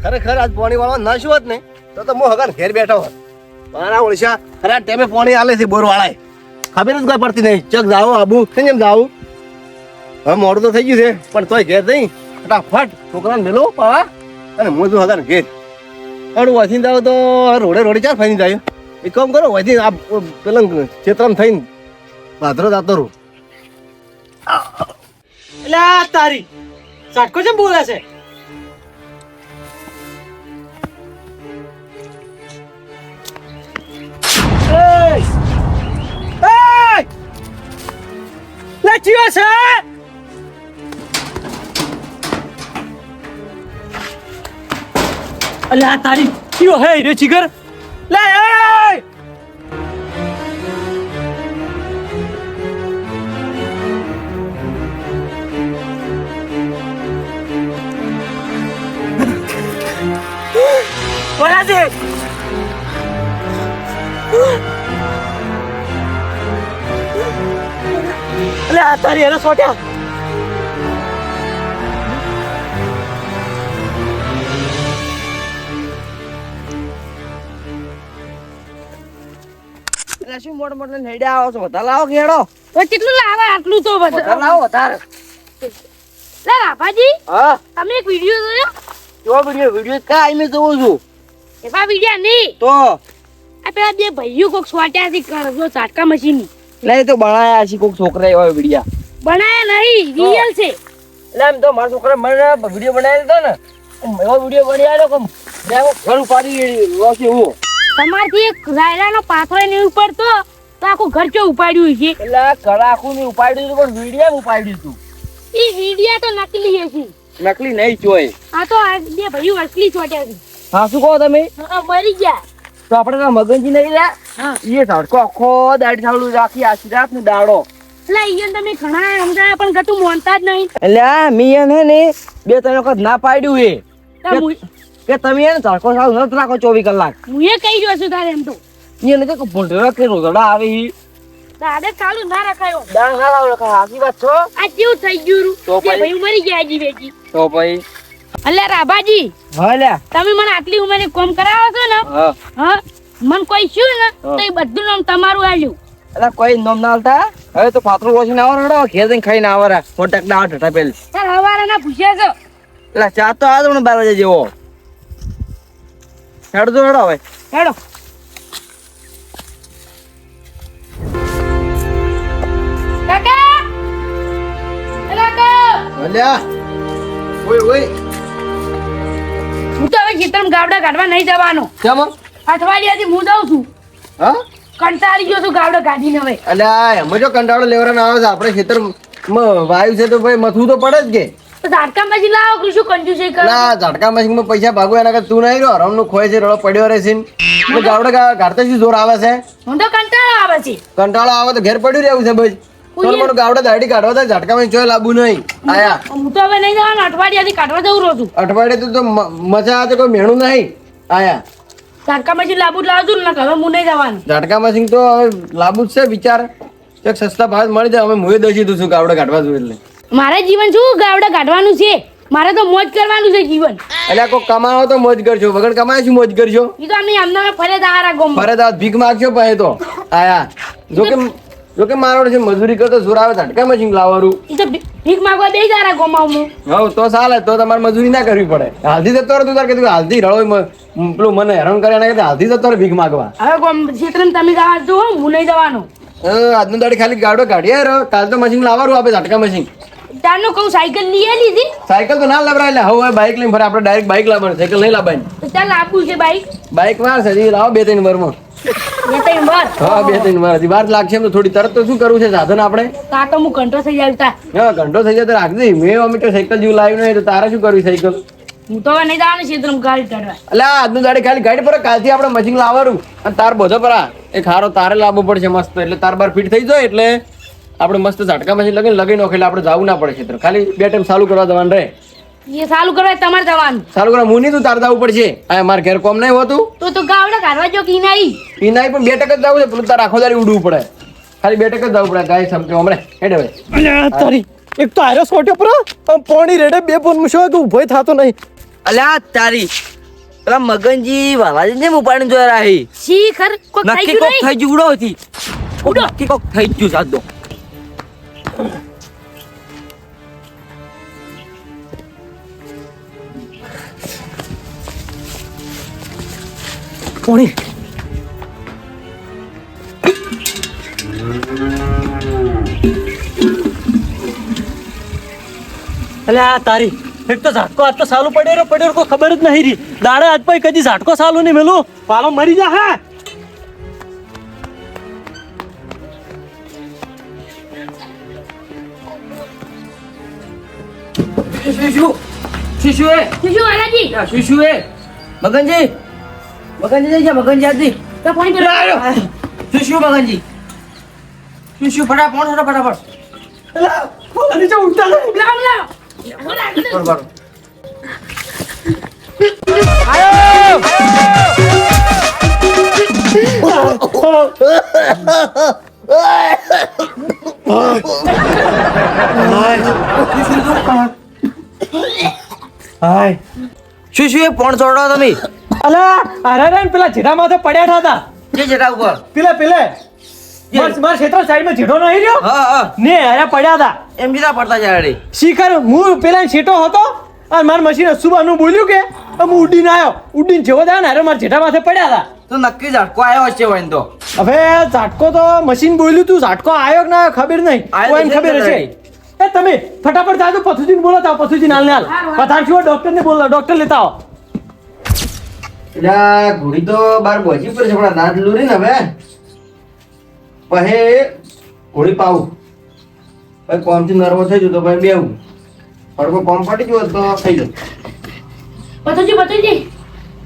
ખરેખર આજ પાણી વાળવા ના શું હોત ને તો હું હગર ઘેર બેઠો હોત. મારા ઓળશા ખરા ટેમે પાણી આલે છે બોર વાળાએ. ખબર જ કોઈ પડતી નહીં. ચક જાઓ આબુ કેમ જાવું? હવે મોડું તો થઈ ગયું છે પણ તોય ઘેર જઈ ફટાફટ છોકરાને મેલો પાવા અને હું છું હગર ઘેર. પણ વધી જાવ તો રોડે રોડે ચાર ફરી જાય. એક કામ કરો વધી આ પેલા ક્ષેત્રમાં થઈને ભાદરો જાતો રહું. એટલે આ તારી સાટકો છે બોલે છે. લચ્યો છે અલે આ તારી કયો હે રે જીગર લે એ બોલા છે અલે આ તારી એને સોટ્યા શું મોટ મોટ હેડે આવો છો? વધારે લાવો ખેડો. તો કેટલું લાવે આટલું તો વધારે લાવો વધારે. લે રાભાજી હા તમે એક વિડિયો જોયો? જો વિડિયો કાઈ મેં જોઉં છું. એવા વિડિયો નહીં તો આ પેલા બે ભાઈઓ કોક સ્વાટ્યા છે કરજો ઝાટકા મશીન નહીં તો બનાયા છે કોક છોકરા એવા વિડિયા. બનાયા નહીં રિયલ છે. એટલે એમ તો મારા છોકરા મને વિડિયો બનાવી દીધો ને એવો વિડિયો બનાવ્યો કે મેં ઘર ઉપાડી લોસી હું. તમારથી એક રાયરાનો પાથરો નહીં ઉપડતો તો આખું ઘર ચો ઉપાડ્યું છે. એટલે કડાકું ની ઉપાડ્યું હતું પણ વિડિયો ઉપાડ્યું હતું. એ વિડિયા તો નકલી છે. નકલી નહીં જોઈ. આ તો આ બે ભાઈઓ અસલી છોટ્યા છે. હા શું કહો તમે? મરી ગયા તો આપણે મગનજી નહીં રહ્યા. હા એ તડકો આખો દાડી થાળું રાખી આશી રાત ને દાડો. એટલે ઈયન તમે ઘણા સમજાયા પણ કતું માનતા જ નહીં. એટલે મિયન હે ને બે ત્રણ વખત ના પાડ્યું એ તો કે તમે એને તડકો સાવ નત રાખો 24 કલાક. હું એ કહી રહ્યો છું તારે એમ તો એને કે ભૂંડરા કે રોદડા આવે ઈ દાદા ચાલુ ના રખાયો. દાણ ના લાવ રખા હાસી વાત છો. આ કેવું થઈ ગયું તો બે પછી? ભાઈઓ મરી ગયા જી બેજી. તો ભાઈ અલ્યા રાભાજી હા લે તમે મને આટલી ઉંમરે કોમ કરાવો છો ને હા હા મન કોઈ શું ને તો એ બધું નામ તમારું આલ્યું. એટલે કોઈ નોમ ના આલતા. હવે તો પાત્રો રોશી ના આવરા ઘેર જઈને ખાઈને આવરા મોટક ના ઠઠા પેલ. તાર હવારાના પૂછ્યા છો એટલે ચા તો આ 12 વાગે જેવો હેડ તો હેડો હવે હેડો. કાકા કાકા અલ્યા ઓય ઓય હું તો હવે ખેતરમાં ગાવડા કાઢવા નહીં જવાનો. કેમ? અઠવાડિયાથી હું જાઉં છું. હા કંટાળી ગયો છું ગાવડા કાઢીને હવે. અલ્યા એમાં જો કંટાળો લેવાનો આવે છે આપણે ખેતરમાં વાયુ છે તો ભાઈ મથવું તો પડે જ કે. તો ઝાટકા પછી લાવો કે શું કંજૂસી કરો? ના ઝાટકા મશીનમાં પૈસા ભાગો એના કરતા તું નહીં રહ્યો આરામનું ખોય છે રડો પડ્યો રહે છે ને ગાવડે ગાડતા શું જોર આવે છે? મને તો કંટાળો આવે છે. કંટાળો આવે તો ઘેર પડ્યું રહેવું છે બસ. થોડું ગાવડે દાડી કાઢવા તો ઝાટકામાં ચોય લાવવું નહીં. આયા હું તો હવે નહીં જવાનું અઠવાડિયાથી કાઢવા જવું રહું છું. અઠવાડિયે તો મજા આવે કોઈ મેણું નહીં. આયા ઝાટકા પછી લાંબુ જ લાવજો ને હવે હું નહીં જવાનું. ઝાટકા મશીન તો લાવવું જ છે વિચાર. એક સસ્તા ભાવ મળી જાય અમે મુએ દસી દઉં છું ગાવડે કાઢવા જોઈએ એટલે. મારે જીવન શું ગાવડા કાઢવાનું છે? મારે તો મોજ કરવાનું છે જીવન. એટલે કોઈ કમાવો તો મોજ કરજો વગર કમાય શું મોજ કરજો? એ તો અમે અમને ફરે દારા ગોમ. ફરજ ભીખ માગશો પછી તો આયા જોકે મારો છે મજૂરી કરતો જોર આવે ઝાટકા મશીન લાવવાનું. એ તો ભીખ માંગવા બે દારા ગોમાવ હું. હવ તો ચાલે તો તમારે મજૂરી ના કરવી પડે. હાલથી જતો રહે તું તાર કીધું હાલથી રળો પેલું મને હેરાન કરે એના કરતા હાલથી જતો રહે ભીખ માગવા. હવે ગોમ ક્ષેત્રમાં તમે જવા જો હું નહીં જવાનું. આજનું દાડી ખાલી ગાડો કાઢીએ કાલ તો મશીન લાવવાનું આપે ઝાટકા મશીન. તારનું કહું સાયકલ લઈ લીધી. સાયકલ તો ના લવરાય એટલે હવે બાઇક લઈને ફરે આપણે ડાયરેક્ટ બાઇક લાવવાનું સાયકલ નહીં લાવવાની. તો ચાલ આપવું છે બાઈક. બાઇક વાર છે હજી લાવો 2-3 વર્ષમાં. બે ત્રણ વાર. હા 2-3 વાર હજી વાર લાગશે એમ તો થોડી તરત તો શું કરવું છે સાધન આપણે. તા તો હું ઘંટો થઈ આવતા. હા ઘંટો થઈ જાય તો રાખજે. મેં અમે તો સાયકલ જેવું લાવ્યું નહીં તો તારે શું કરવી સાયકલ? હું તો હવે નહીં જવાનું ક્ષેત્રમાં ગાડી કાઢવા. એટલે આજનું દાડી ખાલી ગાડી પર કાલથી આપણે મશીન લાવવાનું અને તાર બધો પર એક હારો તારે લાવવો પડશે મસ્ત એટલે તાર બાર ફિટ થઈ જાય એટલે આપણે મસ્ત ઝાટકા મશીન લગાવી નાખે એટલે આપણે જવું ના પડે ક્ષેત્ર. ખાલી 2 ટાઈમ ચાલુ કરવા જવાનું રહે. એ ચાલુ કરવા તમારે જવાનું. ચાલુ કરવા હું નહીં તું તાર જવું પડશે. આ મારે ઘેર કોમ નહીં હોતું તો ગાવડા કાઢવા જો કી નહીં. એ નહીં પણ 2 ટકા જ જવું છે પેલું તાર આખો દાડી ઉડવું પડે. ખાલી 2 ટકા જ જવું પડે ગાય સમકે હમણે હેડે ભાઈ. અલ્યા તારી એક તો આયરો સોટ્યો પર પાણી રેડે બે ફોન મુશો કે ઉભો થતો નહીં. અલ્યા તારી પેલા મગનજી વાલાજી ને ઉપાડીને જોયા રાહી શી ખર કોક થઈ નક્કી ગયું કોક નહીં થઈ ગયું ઉડો હતી નક્કી કોક થઈ ગયું સાદો પોણી અલે આ તારી એક તો ઝાટકો આજ તો સાલું પડ્યો કોઈ ખબર જ નહીં રહી દાડે આજ પછી કદી ઝાટકો સાલું નહીં મેલું પાલો મરી જા હા શું શું વાલાજી મગનજી જઈ જા મગનજી આજી તો પાણી પીરો શું મગનજી શું ફટાફટ અલે નીચે ઉઠતા નહીં લાવ લાવ બરોબર હાય શું એ પોણ છોડો તમે અલા અરે રે પેલા જેઠા માથે પડ્યા હતા જે જેટા ઉપર પેલે માર ક્ષેત્ર સાઈડમાં જેઠો નહીં રહ્યો હા ને અરે પડ્યા હતા એમ જીતા પડતા જાય રે શિખર હું પેલા છેટો હતો અને માર મશીન સુબાનું બોલ્યું કે હું ઉડીને આવ્યો ઉડીને જેવો થયો ને અરે મારા જેઠા માથે પડ્યા હતા તો નક્કી ઝાટકો આવ્યો હશે હોય તો હવે ઝાટકો તો મશીન બોલ્યું તું ઝાટકો આવ્યો કે ના આવ્યો ખબર નહીં આવ્યો કોઈને તો ખબર છે હશે એ તમે ફટાફટ જાજો પથુજીને બોલાતા આવો પથુજી નાલ નાલ પથાર છો ડોક્ટરને બોલો ડોક્ટર લેતા આવો એટલે ઘોડી તો બાર પહોંચી પડે છે પણ નાદ લૂરી ને હવે પછી ઘોડી પાવું પછી કોમથી નર્વો થઈ જતો પછી બેવું પણ કોમ પટી ગયો તો થઈ જતું પતુજી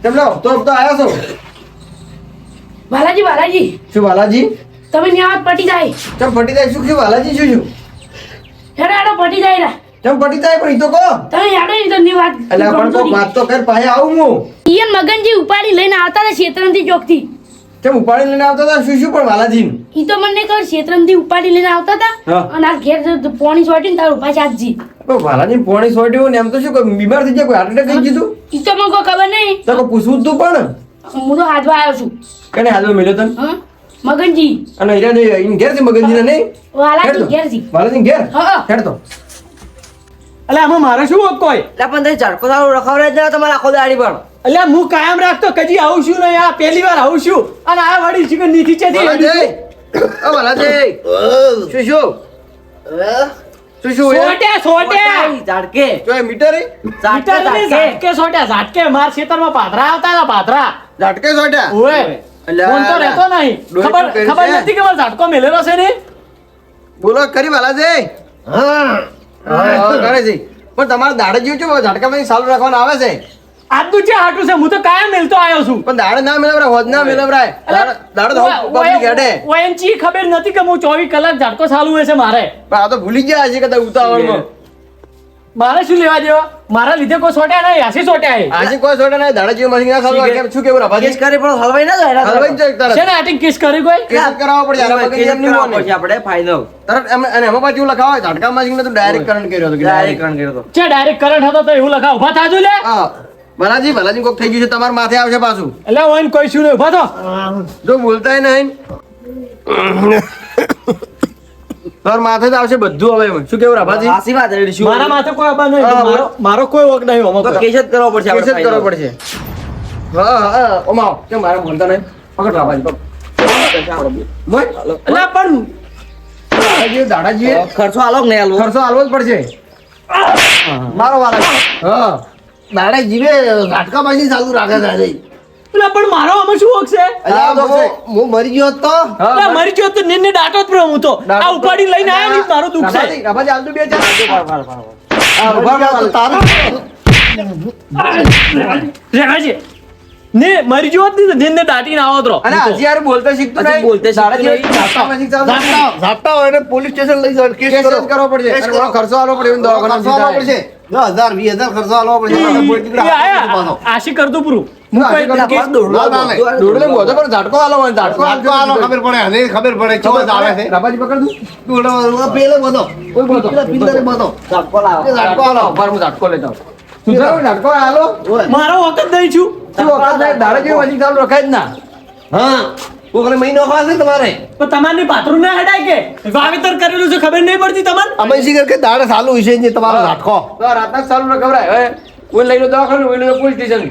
તેમ લો તો આવ્યા છો વાલાજી શું વાલાજી તમે ન્યાવત પટી જાય ચમ પટી જાય શું વાલાજી શું હેડો પટી જાય રા ચમ પટી જાય પણ ઈ તો કહો તમે યાડો ની તો ની વાત એટલે પણ કોક વાત તો કર પાસે આવું હું ઈયન મગનજી ઉપાડી લઈને આવતા હતા ક્ષેત્રમથી ચોકથી ચમ ઉપાડી લઈને આવતા હતા શું પણ વાલાજી ઈ તો મને ખબર ક્ષેત્રમથી ઉપાડી લઈને આવતા હતા હા. અને આ ઘેર પોણી સોટીને તાર ઉભા છે આજજી વાલાજી પોણી સોટ્યું ને એમ તો શું કોઈ બીમાર થઈ જાય કોઈ હાર્ટ એટેક થઈ ગયું ઈ તો મને કોઈ ખબર નહીં તો કોઈ પૂછવું તું પણ હું તો હાથવા આવ્યો છું કને હાલમાં મળ્યો તને હા મગનજી અને હીરા ઇન ઘેર થી મગનજી ને નહીં વાલાજી ઘેરથી વાલાજી ઘેર હા. હેડ તો એટલે આમાં મારે શું હોક કોઈ એટલે પણ તે ઝાટકો સારું રખાવડે જ તમારે આખો દાડી પણ એટલે હું કાયમ રાખતો કદી આવું છું નહીં આ પહેલી વાર આવું છું અને આ વળી ચિકન નીચે વાલાજી ઓ વાલાજી શું સોટ્યા ઝાટકે જો એ મીટર એ ઝાટકે સોટ્યા ઝાટકે માર ખેતરમાં પાથરા આવતા હતા પાથરા ઝાટકે સોટ્યા ઓએ અલ્યા, ફોન તો રહેતો નહીં ડોહી ખબર શું કરે છે? નથી કે મારો ઝાટકો મેલેલો છે ને બોલો કરી વાલાજી હા કરે છે પણ તમારે દાડે જેવું છે ઝાટકામાં સાલું રાખવાનું આવે છે આજનું છે હાટું છે હું તો કાયમ મેલતો આવ્યો છું પણ દાડે ના મેળવરાય હોજ ના મેળવરાય દાડે તો પબ્લિક હેડે ઓએનજી ખબર નથી કે હું 24 કલાક ઝાટકો ચાલુ હોય છે મારે પણ આ તો ભૂલી ગયા હશે કદાચ ઉતાવળમાં મારે શું લેવા દેવા મારા લીધે કોઈ સોટ્યા નહીં આસી સોટ્યા હે આજે કોઈ છોડે નહીં દાડે જેવું મશીન ના સાલું કેમ શું કેવું રાભાજી કેસ કરે પણ હલવાઈ ના જાય હલવાઈ જ જાય છે તરત ને આટિંગ કિસ કરી કોઈ કેસ જ કરાવવો પડે યાર મગજ એમ નહીં મોને. આપણે ફાયદો તરત અને એમાં પાછું એવું લખાવે ઝાટકા મશીન તો ડાયરેક્ટ કરંટ કર્યો હતો કે ડાયરેક્ટ રન કર્યો તો છે ડાયરેક્ટ કરંટ હતો તો એવું લખા ઉભા થાજો લે હા ભલાજી કોક થઈ ગયું છે તમારા માથે આવશે પાછું એટલે ઓઈન કોઈ શું નહીં ઉભા થો જો બોલતાય નહીં તમારા માથે જ આવશે બધું હવે એમાં. શું કેવું રાભાજી સાચી વાત રેડી શું મારા માથે કોઈ અબા નહીં હા, મારો કોઈ વક નહીં ઓમાં તો કોઈ. કેસ જ કરવો પડશે કેસ જ આપણે કરવો પડશે હા ઓમાવ કેમ મારે બોલતા નહીં પકડ રાભાજી પકડ મોય એટલે પણ દાદાજી દાદાજી ખર્ચો આલો કે નહીં આલો ખર્ચો આલવો જ પડશે મારો વાલા હા દાડા જીવે ઝાટકા બાજી ચાલુ રાખે છે આજે. એટલે પણ મારો આમાં શું વક છે અલ્યા, હું મરી ગયો હોત તો એટલે મરી ગયો તો નિર્ણય ડાટો જ પ્રો હું તો આ ઉપાડી લઈને આયા નહીં મારું દુઃખ છે રાભાજી, રાભાજી, આલતું બે ચાર. હા, ઉભા રહો, તારું રેખાજી ને મરી ગયો હોત ને નિર્ણય દાટીને આવો તો અને હજી યાર બોલતા શીખતું હજી નહીં. બોલતા શીખતું દાદાજી નહીં. ઝાપટા બાજી ચાલુ ઝાપટા હોય ને પોલીસ સ્ટેશન લઈ જવાનું કેસ જ કરવો પડશે અને ઘણો ખર્ચો આલવો પડે એવું દવાખાનામાં ખર્ચો આલવો સીધા. પડશે 10,000 20,000 ખર્ચો આલવો પડશે એ આયા આશી કરતું પૂરું હું આશી કોઈ કરતું. કેસ- ના, ના, નહીં. દોડલે બોધો પણ ઝાટકો આલો મને, ઝાટકો ઝાટકો આલો ખબર પડે અને ખબર પડે ચો આવે છે રાભાજી પકડ દઉં. પેલો બધો કોઈ બોધો. પેલા પિંદરે બધો ઝાટકો લાવો એ ઝાટકો આલો ઉભા રહો, હું ઝાટકો લેતા આવું. સુધારો ઝાટકો આલો. ઓય. મારો વખત નહીં છું શું વખત નહીં, દાડે જેવું મશીન ચાલુ રખાય જ ના. હા કોકને મહિનો ખાશે તમારે તો તમારની પાથરું ના હેડાય કે વાવેતર કરેલું છે ખબર નહીં પડતી તમને અમે શીખર કે દાડે ચાલુ વિશે છે તમારો ઝાટકો તો રાતના જ ચાલુ રખાવરાય. હવે કોઈ લઈ લો દવાખાને, કોઈ લઈ લો પોલીસ સ્ટેશન.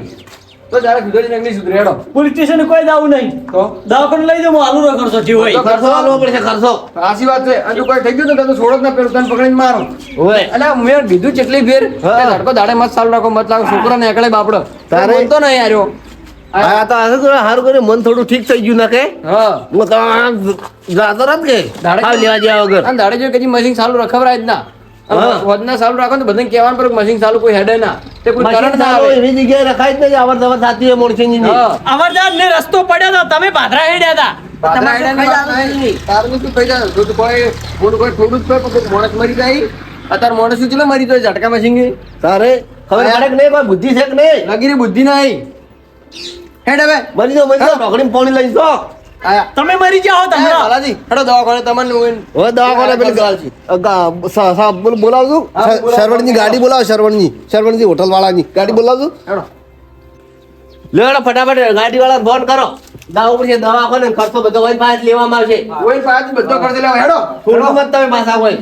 તો દાડે સુધરી જાય નહીં સુધરે હેડો. પોલીસ સ્ટેશન કોઈ દાવું નહીં તો દવાખાને લઈ જાઉં આલુ રખડશો જીવ હોય ખર્ચો આલવો પડશે ખર્ચો સાચી વાત છે. અને જો કોઈ થઈ ગયું તો છોડો જ ના, પેલું તને પકડીને મારો. ઓય અલ્યા મેં કીધું કેટલી ફેર હા. કે ઝાટકો દાડે મત ચાલુ રાખો, મત લાગો, છોકરાને એકલે બાપડો તારે- બોલતો નહીં યાર. આ તો આ શું સારું કર્યું મન થોડું ઠીક થઈ ગયું ના કે હા હું તો આમ જાતો રત કે દાડે હાવ લેવા જ્યાં વગર અને દાડે જો કદી મશીન ચાલુ રખાવરાય જ ના. હા. વધના ચાલુ રાખો ને બધાને કહેવાનું પડે કે મશીન ચાલુ કોઈ હેડે ના, તે કોઈ મશીન કરંટ ના ચાલુ આવે. એવી જગ્યાએ રખાય જ નહીં અવર જવર થતી હોય મોણસીની હા. અમરદાસ ને રસ્તો પડ્યો તો તમે પાથરા હેડ્યા હતા પાછળ હેડે ને વાત નહીં. તારનું શું થઈ જાય? જો તો કોઈ થોડું જ કોઈ માણસ મરી જાય. અત્યારે માણસ શું ચલો મરી જાય ઝટકા મશીન તારે ખબર પડે કે નહીં કોઈ બુદ્ધિ છે કે નહીં લગીરી બુદ્ધિ નહીં. હેડ હવે મરી જાઓ ઢોકળીમાં પાણી લઈ જાઓ આયા. તમે મરી જાઓ તમે બાલાજી હેડો દવાખાને તમને હવે દવાખાને પેલી બોલાવજો હા, બોલાવો. શરવણની ગાડી બોલાવો શરવણની હોટલ વાળાની ગાડી બોલાવજો હેડો. લેડો ફટાફટ ગાડી વાળા ફોન કરો દાવ પડશે દવાખાને ખર્ચો બધો હોય પાછ લેવામાં આવશે કોઈ પાછું બધો ખર્ચ લેવા હેડો. થોડું મત તમે પાછા હોય